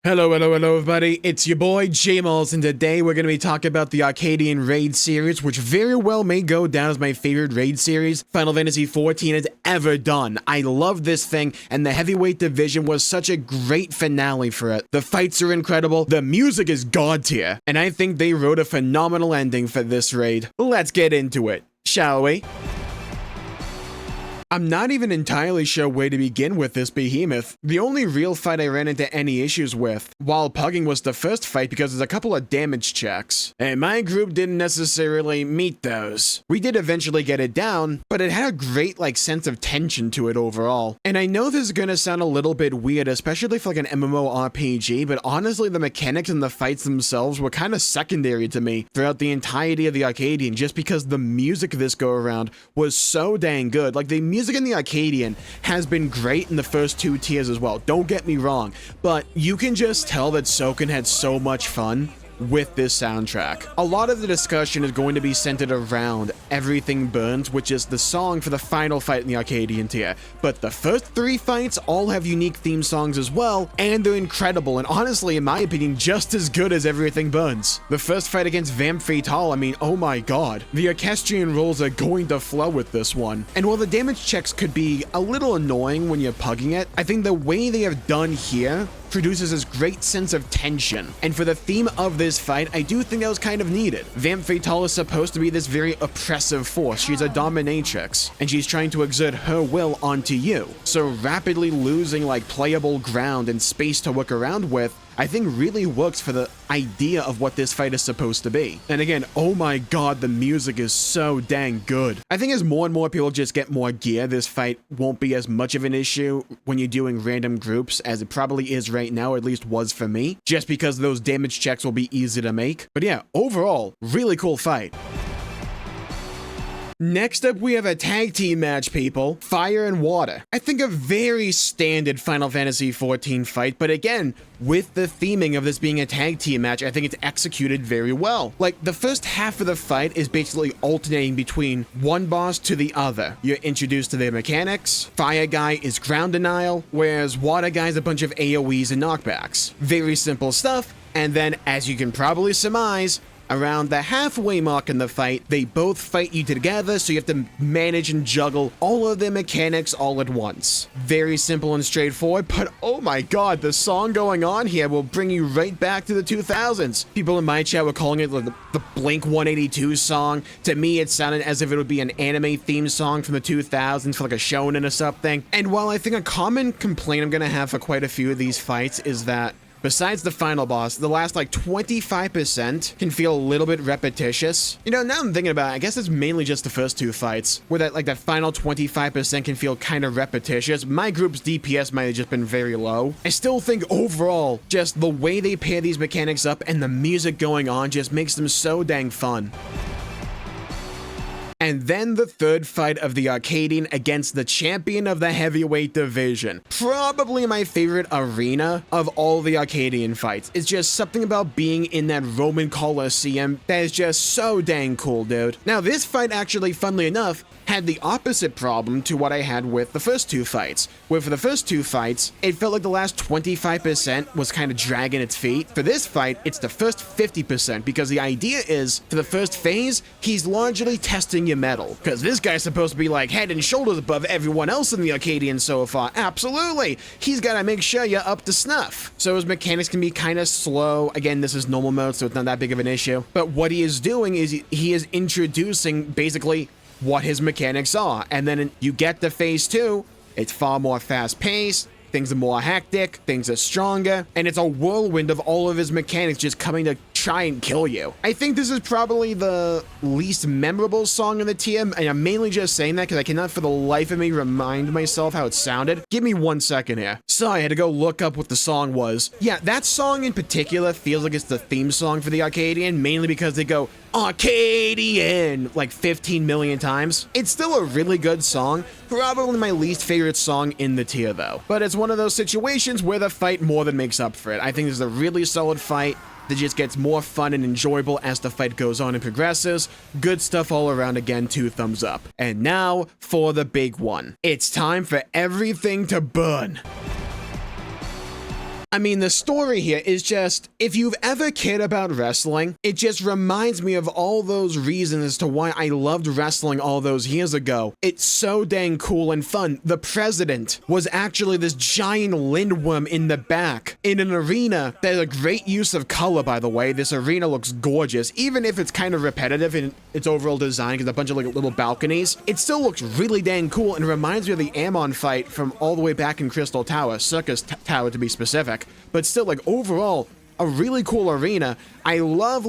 Hello everybody, it's your boy Jmulls, and today we're going to be talking about the Arcadion raid series, which very well may go down as my favorite raid series Final Fantasy XIV has ever done. I love this thing, and the heavyweight division was such a great finale for it. The fights are incredible, the music is god tier, and I think they wrote a phenomenal ending for this raid. Let's get into it, shall we? I'm not even entirely sure where to begin with this behemoth. The only real fight I ran into any issues with while pugging was the first fight because there's a couple of damage checks, and my group didn't necessarily meet those. We did eventually get it down, but it had a great sense of tension to it overall. And I know this is gonna sound a little bit weird, especially for an MMORPG, but honestly the mechanics and the fights themselves were kind of secondary to me throughout the entirety of the Arcadion, just because the music this go around was so dang good. The music in the Arcadion has been great in the first two tiers as well, don't get me wrong, but you can just tell that Soken had so much fun with this soundtrack. A lot of the discussion is going to be centered around Everything Burns, which is the song for the final fight in the Arcadion tier, but the first three fights all have unique theme songs as well, and they're incredible, and honestly, in my opinion, just as good as Everything Burns. The first fight against Vamp Fatale, I mean, oh my god. The Arcadion rolls are going to flow with this one, and while the damage checks could be a little annoying when you're pugging it, I think the way they have done here produces this great sense of tension, and for the theme of this fight, I do think that was kind of needed. Vamp Fatale is supposed to be this very oppressive force. She's a dominatrix, and she's trying to exert her will onto you. So rapidly losing playable ground and space to work around with, I think really works for the idea of what this fight is supposed to be. And again, oh my god, the music is so dang good. I think as more and more people just get more gear, this fight won't be as much of an issue when you're doing random groups as it probably is right now, or at least was for me, just because those damage checks will be easy to make. But yeah, overall, really cool fight. Next up, we have a tag team match, people. Fire and Water. I think a very standard Final Fantasy XIV fight, but again, with the theming of this being a tag team match, I think it's executed very well. The first half of the fight is basically alternating between one boss to the other. You're introduced to their mechanics. Fire Guy is ground denial, whereas Water Guy is a bunch of AoEs and knockbacks. Very simple stuff, and then, as you can probably surmise, around the halfway mark in the fight, they both fight you together, so you have to manage and juggle all of their mechanics all at once. Very simple and straightforward, but oh my god, the song going on here will bring you right back to the 2000s. People in my chat were calling it the Blink 182 song. To me, it sounded as if it would be an anime theme song from the 2000s for a shonen or something. And while I think a common complaint I'm gonna have for quite a few of these fights is that besides the final boss, the last 25% can feel a little bit repetitious. You know, now I'm thinking about it, I guess it's mainly just the first two fights, where that final 25% can feel kind of repetitious. My group's DPS might have just been very low. I still think overall, just the way they pair these mechanics up and the music going on just makes them so dang fun. And then the third fight of the Arcadion against the champion of the heavyweight division. Probably my favorite arena of all the Arcadion fights. It's just something about being in that Roman Colosseum that is just so dang cool, dude. Now this fight actually, funnily enough, had the opposite problem to what I had with the first two fights, where for the first two fights, it felt like the last 25% was kind of dragging its feet. For this fight, it's the first 50%, because the idea is, for the first phase, he's largely testing your metal, because this guy's supposed to be head and shoulders above everyone else in the Arcadion so far. Absolutely! He's gotta make sure you're up to snuff. So his mechanics can be kind of slow. Again, this is normal mode, so it's not that big of an issue. But what he is doing is he is introducing basically what his mechanics are, and then you get to phase 2, it's far more fast-paced, things are more hectic, things are stronger, and it's a whirlwind of all of his mechanics just coming to try and kill you. I think this is probably the least memorable song in the tier, and I'm mainly just saying that because I cannot for the life of me remind myself how it sounded. Give me 1 second here. Sorry, I had to go look up what the song was. Yeah, that song in particular feels like it's the theme song for the Arcadion, mainly because they go, Arcadion, 15 million times. It's still a really good song, probably my least favorite song in the tier though. But it's one of those situations where the fight more than makes up for it. I think this is a really solid fight that just gets more fun and enjoyable as the fight goes on and progresses. Good stuff all around, again, 2 thumbs up. And now for the big one. It's time for everything to burn. I mean, the story here is just, if you've ever cared about wrestling, it just reminds me of all those reasons as to why I loved wrestling all those years ago. It's so dang cool and fun. The president was actually this giant lindworm in the back in an arena. There's a great use of color, by the way. This arena looks gorgeous, even if it's kind of repetitive in its overall design, because a bunch of like little balconies. It still looks really dang cool and reminds me of the Ammon fight from all the way back in Crystal Tower, Circus Tower to be specific. But still, like, overall, a really cool arena. I love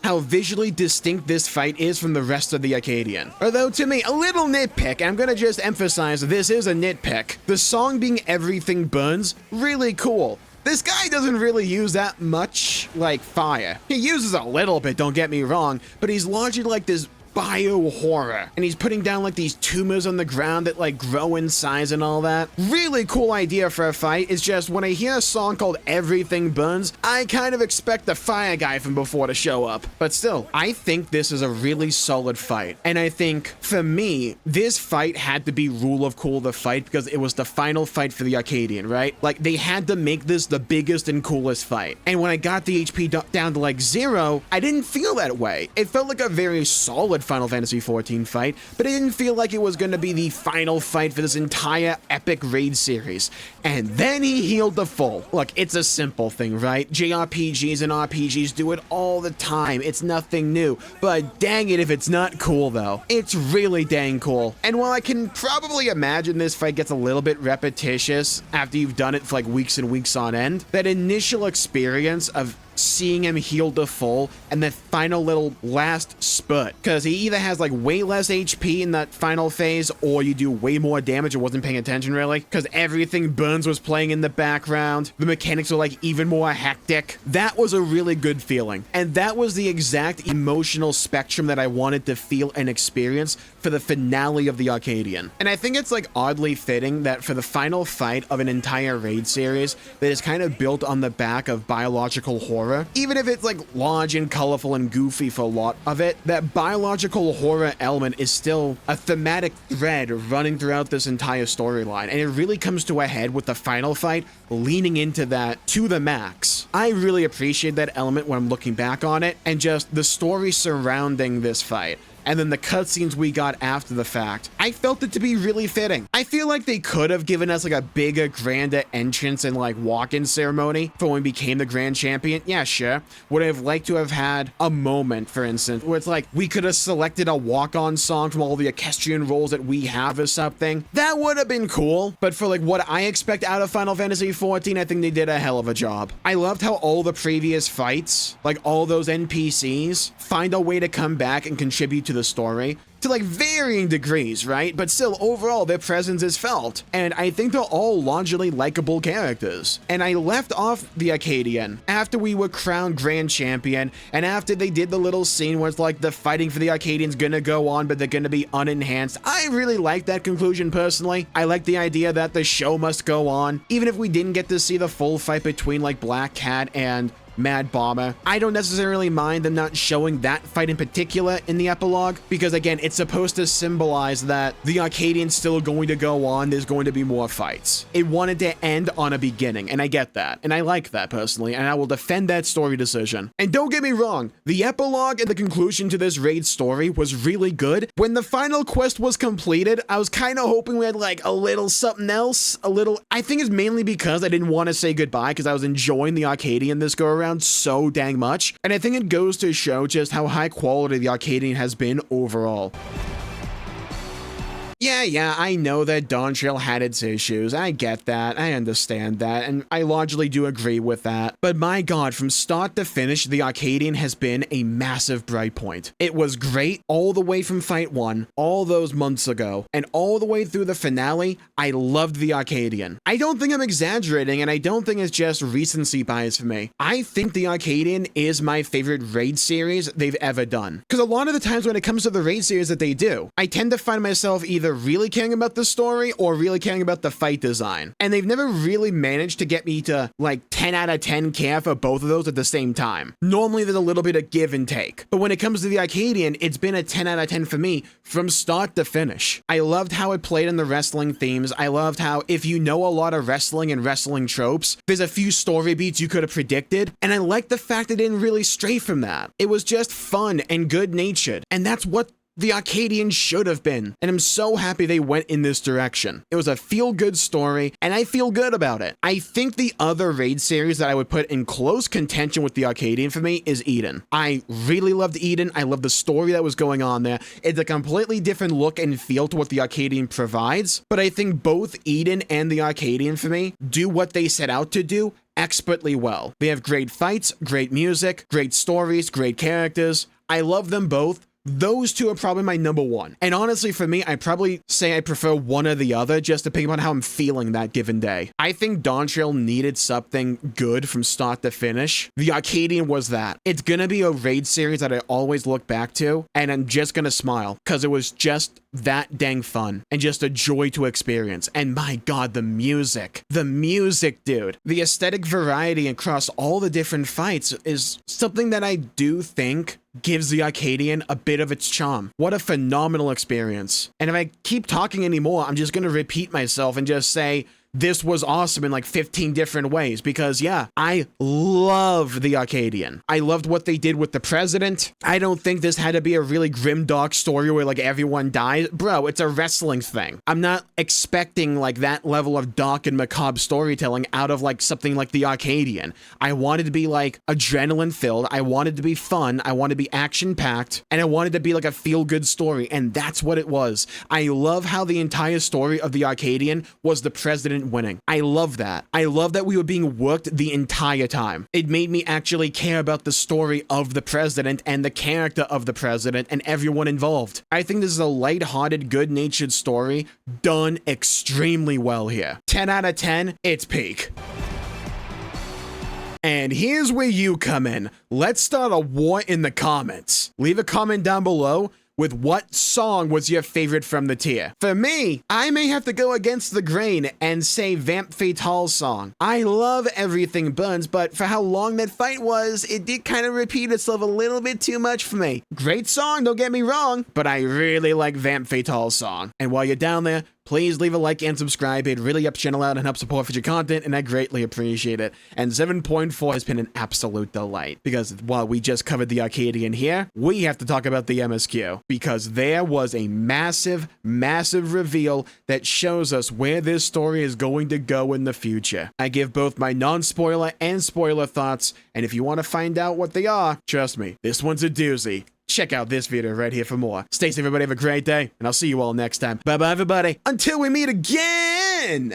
how visually distinct this fight is from the rest of the Arcadion. Although, to me, a little nitpick, and I'm gonna just emphasize this is a nitpick. The song being Everything Burns, really cool. This guy doesn't really use that much, like, fire. He uses a little bit, don't get me wrong, but he's largely like this bio-horror, and he's putting down like these tumors on the ground that like grow in size and all that. Really cool idea for a fight. It's just when I hear a song called Everything Burns, I kind of expect the fire guy from before to show up. But still, I think this is a really solid fight, and I think for me this fight had to be Rule of Cool the fight because it was the final fight for the Arcadion, right? Like, they had to make this the biggest and coolest fight, and when I got the HP down to like 0, I didn't feel that way. It felt like a very solid Final Fantasy XIV fight, but it didn't feel like it was going to be the final fight for this entire epic raid series. And then he healed the full. Look, it's a simple thing, right? JRPGs and RPGs do it all the time. It's nothing new. But dang it if it's not cool, though. It's really dang cool. And while I can probably imagine this fight gets a little bit repetitious after you've done it for like weeks and weeks on end, that initial experience of seeing him heal to full and that final little last spurt, because he either has like way less HP in that final phase or you do way more damage and wasn't paying attention really, because Everything Burns was playing in the background. The mechanics were like even more hectic. That was a really good feeling, and that was the exact emotional spectrum that I wanted to feel and experience for the finale of the Arcadion. And I think it's like oddly fitting that for the final fight of an entire raid series that is kind of built on the back of biological horror, even if it's like large and colorful and goofy for a lot of it, that biological horror element is still a thematic thread running throughout this entire storyline, and it really comes to a head with the final fight leaning into that to the max. I really appreciate that element when I'm looking back on it, and just the story surrounding this fight, and then the cutscenes we got after the fact. I felt it to be really fitting. I feel like they could have given us like a bigger, grander entrance and like walk-in ceremony for when we became the grand champion. Yeah, sure. Would I have liked to have had a moment, for instance, where it's like we could have selected a walk-on song from all the equestrian roles that we have or something? That would have been cool. But for like what I expect out of Final Fantasy XIV, I think they did a hell of a job. I loved how all the previous fights, like all those NPCs, find a way to come back and contribute to the story to like varying degrees, right? But still, overall, their presence is felt, and I think they're all largely likable characters. And I left off the Arcadion after we were crowned grand champion, and after they did the little scene where it's like the fighting for the Arcadion's gonna go on, but they're gonna be unenhanced. I really like that conclusion personally. I like the idea that the show must go on, even if we didn't get to see the full fight between like Black Cat and Mad Bomber. I don't necessarily mind them not showing that fight in particular in the epilogue, because again, it's supposed to symbolize that the Arcadian's still going to go on, there's going to be more fights. It wanted to end on a beginning, and I get that, and I like that personally, and I will defend that story decision. And don't get me wrong, the epilogue and the conclusion to this raid story was really good. When the final quest was completed, I was kind of hoping we had like a little something else, I think it's mainly because I didn't want to say goodbye because I was enjoying the Arcadian this go around so dang much, and I think it goes to show just how high quality the Arcadian has been overall. Yeah, I know that Dawntrail had its issues. I get that. I understand that. And I largely do agree with that. But my god, from start to finish, the Arcadian has been a massive bright point. It was great all the way from Fight 1, all those months ago, and all the way through the finale. I loved the Arcadian. I don't think I'm exaggerating, and I don't think it's just recency bias for me. I think the Arcadian is my favorite raid series they've ever done. Because a lot of the times when it comes to the raid series that they do, I tend to find myself either either really caring about the story or really caring about the fight design. And they've never really managed to get me to like 10 out of 10 care for both of those at the same time. Normally there's a little bit of give and take, but when it comes to the Arcadion, it's been a 10 out of 10 for me from start to finish. I loved how it played in the wrestling themes. I loved how if you know a lot of wrestling and wrestling tropes, there's a few story beats you could have predicted, and I liked the fact it didn't really stray from that. It was just fun and good-natured, and that's what the Arcadion should have been, and I'm so happy they went in this direction. It was a feel-good story, and I feel good about it. I think the other raid series that I would put in close contention with the Arcadion for me is Eden. I really loved Eden. I loved the story that was going on there. It's a completely different look and feel to what the Arcadion provides, but I think both Eden and the Arcadion for me do what they set out to do expertly well. They have great fights, great music, great stories, great characters. I love them both. Those two are probably my number one. And honestly, for me, I'd probably say I prefer one or the other just depending on how I'm feeling that given day. I think Dawn Trail needed something good from start to finish. The Arcadion was that. It's gonna be a raid series that I always look back to, and I'm just gonna smile because it was just that dang fun and just a joy to experience. And my god, the music, dude. The aesthetic variety across all the different fights is something that I do think gives the Arcadion a bit of its charm. What a phenomenal experience. And if I keep talking anymore, I'm just gonna repeat myself and just say, this was awesome in like 15 different ways because yeah, I love the Arcadion. I loved what they did with the president. I don't think this had to be a really grim dark story where like everyone dies. Bro, it's a wrestling thing. I'm not expecting like that level of dark and macabre storytelling out of like something like the Arcadion. I wanted to be like adrenaline filled. I wanted to be fun. I wanted to be action packed, and I wanted to be like a feel good story, and that's what it was. I love how the entire story of the Arcadion was the president winning. I love that. I love that we were being worked the entire time. It made me actually care about the story of the president and the character of the president and everyone involved. I think this is a lighthearted, good-natured story done extremely well here. 10 out of 10, it's peak. And here's where you come in. Let's start a war in the comments. Leave a comment down below with what song was your favorite from the tier. For me, I may have to go against the grain and say Vamp Fatale song. I love Everything Burns, but for how long that fight was, it did kind of repeat itself a little bit too much for me. Great song, don't get me wrong, but I really like Vamp Fatale song. And while you're down there, please leave a like and subscribe. It really helps channel out and helps support future content, and I greatly appreciate it. And 7.4 has been an absolute delight, because while we just covered the Arcadion here, we have to talk about the MSQ, because there was a massive, massive reveal that shows us where this story is going to go in the future. I give both my non-spoiler and spoiler thoughts, and if you want to find out what they are, trust me, this one's a doozy. Check out this video right here for more. Stay safe, everybody. Have a great day, and I'll see you all next time. Bye-bye, everybody. Until we meet again!